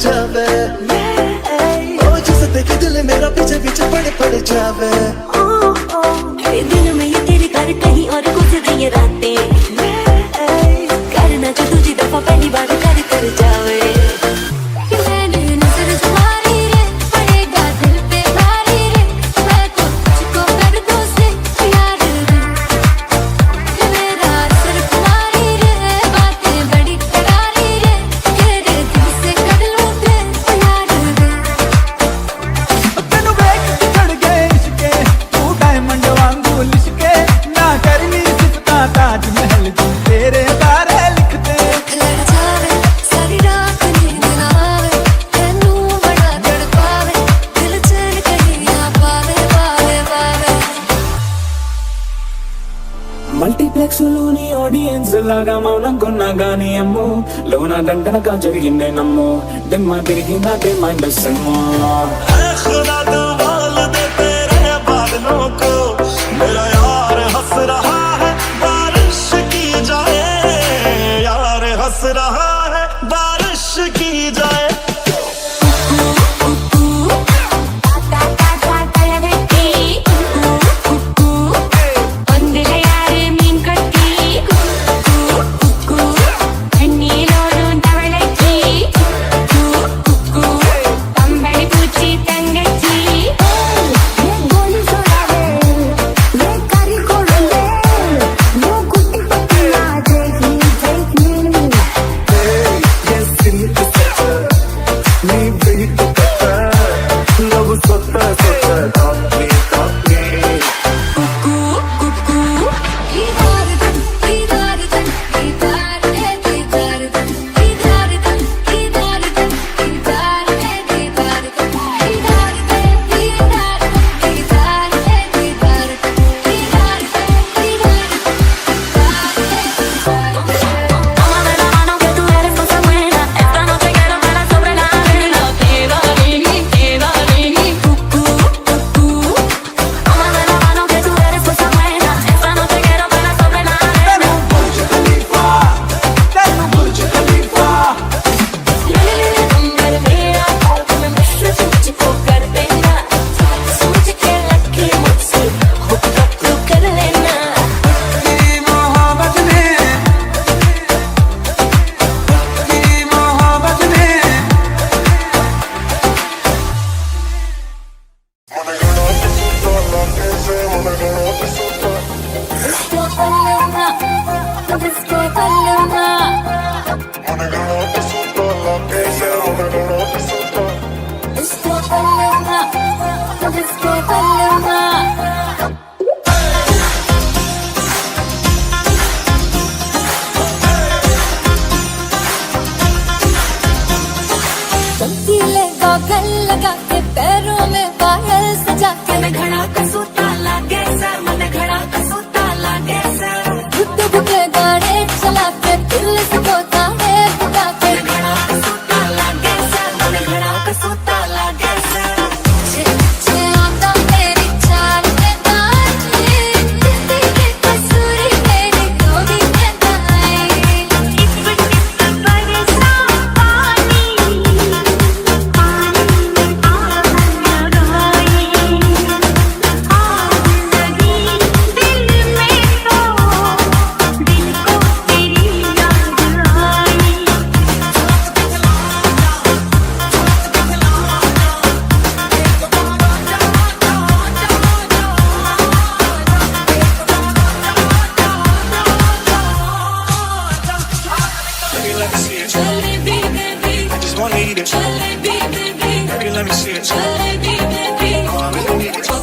जावे। ओ जिसे देखे दिल मेरा पीछे पीछे पड़ जावे। दिन में ये तेरे घर कहीं और गुजर ये रातें, करना जो तुझी दफा पहली बार कर जावे। మల్టీప్లెక్స్ లోని ఆడియన్స్ లాగా మౌనంగా గాని అమ్మో లోన దండనగా జరిగిందే నమ్మో దిమ్మ తిరిగిందే మైండ్ సెమ్మో खुदा कमाल दे तेरे बादलों को, मेरा यार हंस रहा है बारिश की जाए, यार हंस रहा है बारिश की जाए। लगा के पैरों में पायल सजा के मैं घड़ा कसूता लागे सर, मन घड़ा कसूता लागे सर, बुद्ध बुद्ध गाड़े चला के दिल से बोता है बुता के घड़ा कसूता लागे सर, मन घड़ा कसूता लागे सर। छे आता मेरी चाल में ताजी, तेरी कसूरी मेरी गोदी में दाई, टिप टिप बरसा पानी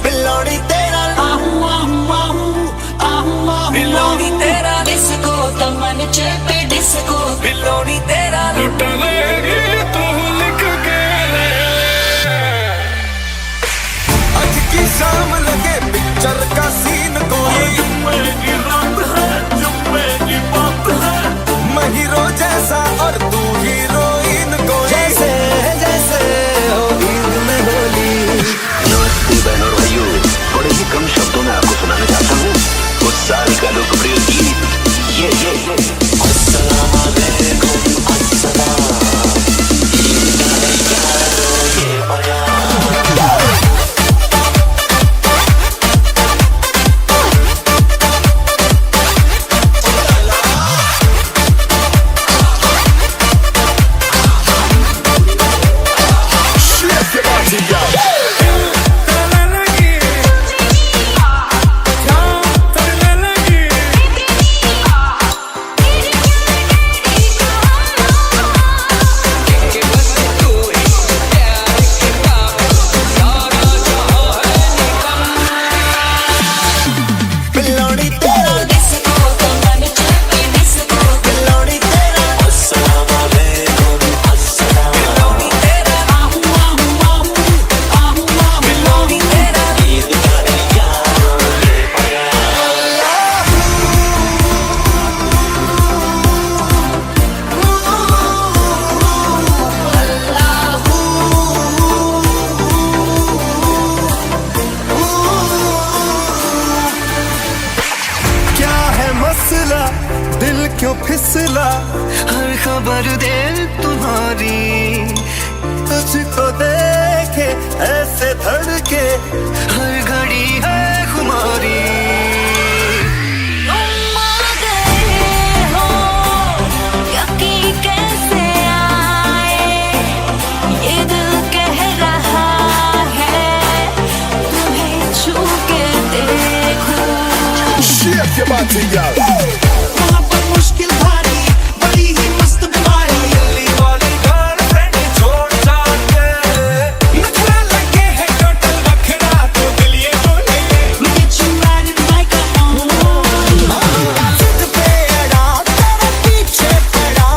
बिल्लोड़ी तेरा बिल्लोड़ी तेरा डिस्को तमन चेपे डिस्को बिल्लोड़ी तेरा लुट लेगी तू लिख के आज की शाम लगे पिक्चर का सीन कोई, मैं हीरो जैसा और तू हीरोइन कोई, जैसे जैसे हो नींद में होली। नमस्ते बहनों और भाइयों, थोड़े ही कम शब्दों में आपको सुनाना चाहता हूँ उस साल का लोकप्रिय गीत ये दिल क्यों फिसला, हर खबर दे तुम्हारी, तुझको देखे ऐसे धड़के हर घड़ी है खुमारी। तुम आ गए हो, यकीन कैसे आए, ये दिल कह रहा है तुम्हें छू के देखूं। Shake your body, girl. वहाँ पर मुश्किल भारी, बड़ी ही मस्त बीमारी, दिल्ली वाली गर्लफ्रेंड छोड़ जाते, नखरा लगे है टोटल बखरा तो दिल ये बोले, get you right in my car। जिद पे अड़ा तेरे पीछे पड़ा,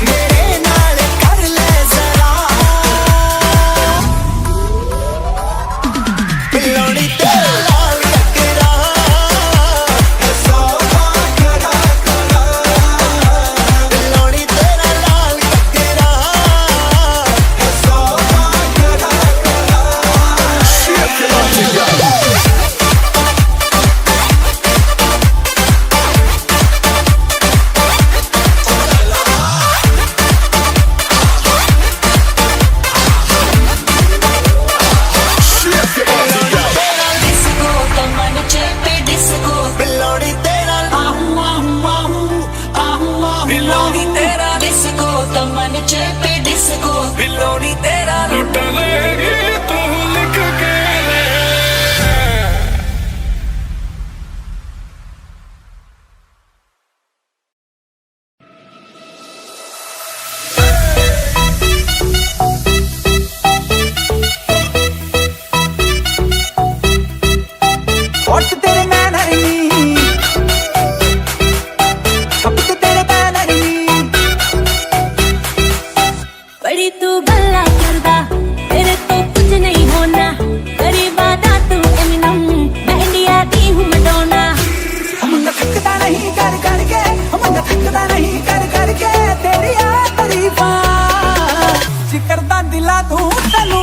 मेरे नाल कर ले जरा, बिलोड़ी तेरा लाल टकरा, ऐसा खड़ा खड़ा, बिलोड़ी तेरा लाल टकरा, ऐसा खड़ा खड़ा। Shake your body, girl. Shake your body, girl. Disco कमर चेपे डिस्को, बिलोड़ी तेरा बिलोड़ी तेरा डिस्को कमर चेपे डिस्को, बिलोड़ी तेरा लुटलेगी तू लिख के ले। होठ तेरे नैनर नी, छपक तेरे बैनर नी, बड़ी तू गल्ला करदा, तेरे तो कुछ नहीं होना, तेरी बात तू एमिनम, मैं इंडिया की हूँ मैडोना। हम थकदा नहीं कर करके, हम थकदा नहीं कर करके, तेरी आ तारीफां जिक्र दा दिला दूं तैनू।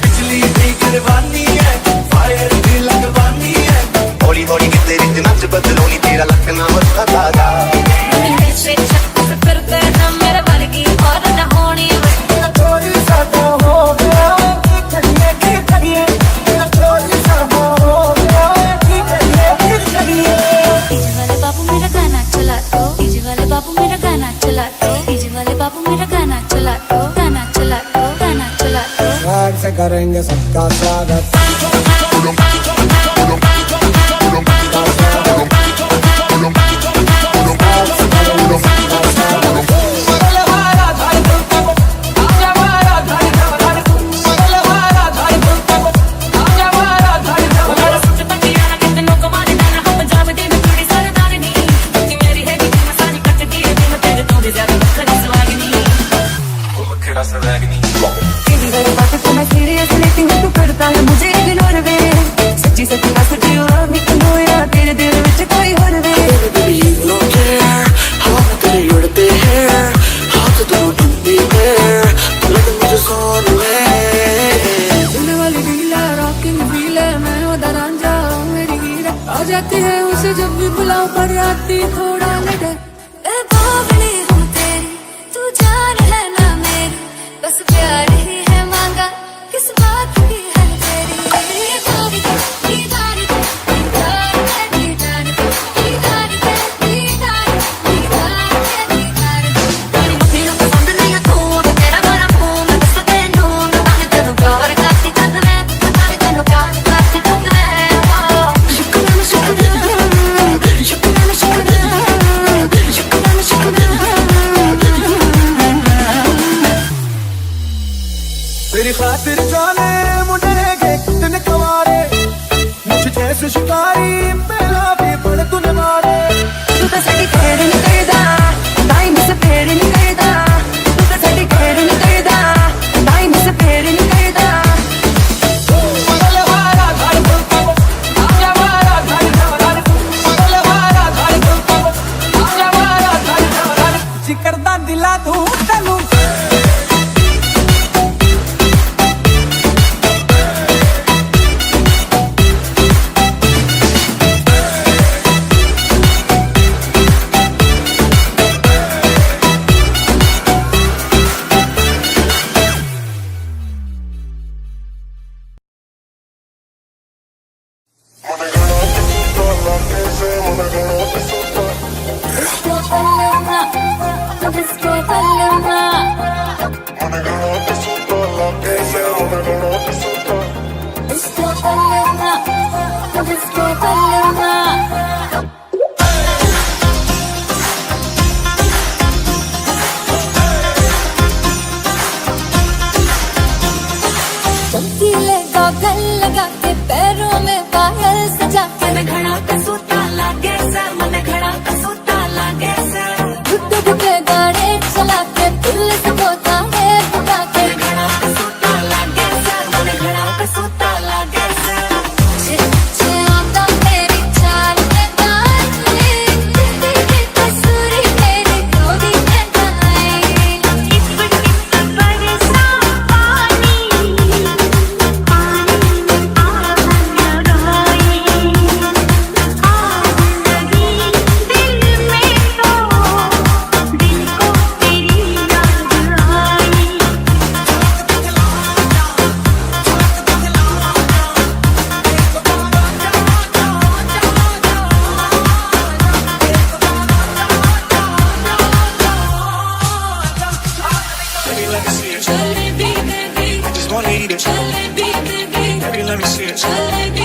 बिजली की गिरवानी है, फायर की लगवानी है, हौली हौली के तेरी दिमाग से बदलूनी, तेरा लगना मत दादा। ऐसे छक्के से फिरते ना मेरे वर्गी और न होनी वस्तु। चोरी साडा हो गया, की करिए, चोरी साडा हो गया, की करिए। डीजे वाले बाबू मेरा गाना चला दो, डीजे वाले बाबू मेरा गाना चला दो, डीजे वाले बाबू मेरा गाना चला दो, गाना चला दो, गाना चला दो। प्यार से करेंगे सबका स्वागत। जाती है उसे जब भी बुलाओ पर आती थोड़ा लेटर। ए बावली हूँ तेरी, तू जान है ना मेरी, बस प्यार ही है मांगा, किस बात की है तेरी। दीदार दे, दीदार दे, दीदार दे, दीदार दे, दीदार दे, दीदार दे, दीदार दे, दीदार दे। तेरी मुट्ठियों को बंद नहीं है तू, तेरा गरम हूँ मैं बस तेनू, बता के तेनू प्यार करती तद मैं, बता के तेनू प्यार करती तद मैं। तेरी खातिर जाने मुंडरेगे कितने कवारे, मुझ जैसे शिकारी मेरा भी बड़ तूने मारे। तू तो साडी खेड़ नहीं करदा, टाइम से फेर नहीं करदा, तू तो साडी खेड़ नहीं करदा, टाइम से फेर नहीं करदा। जिक्र दा दिला दूं तैनू। नुकीले गॉगल लगा के पैरों में पायल सजा के मैं घड़ा कसूता लागे से मन घड़ा कसूता लागे से बुड्ढे बुड्ढे गाने चला के दिल से बोता है बुता के घड़ा कसूता लागे से मन घड़ा कसूता लागे से छे आता मेरी चाल में गाए तेरी कसूरी मेरी गोदी में गाए टिप टिप बरसा पानी पानी में आग लगाए आग लगी दिल में तो दिल को तेरी याद आई Baby, let me see it. Jalebi they the I just wanna eat it. Jalebi they the Baby, let me see it. Jalebi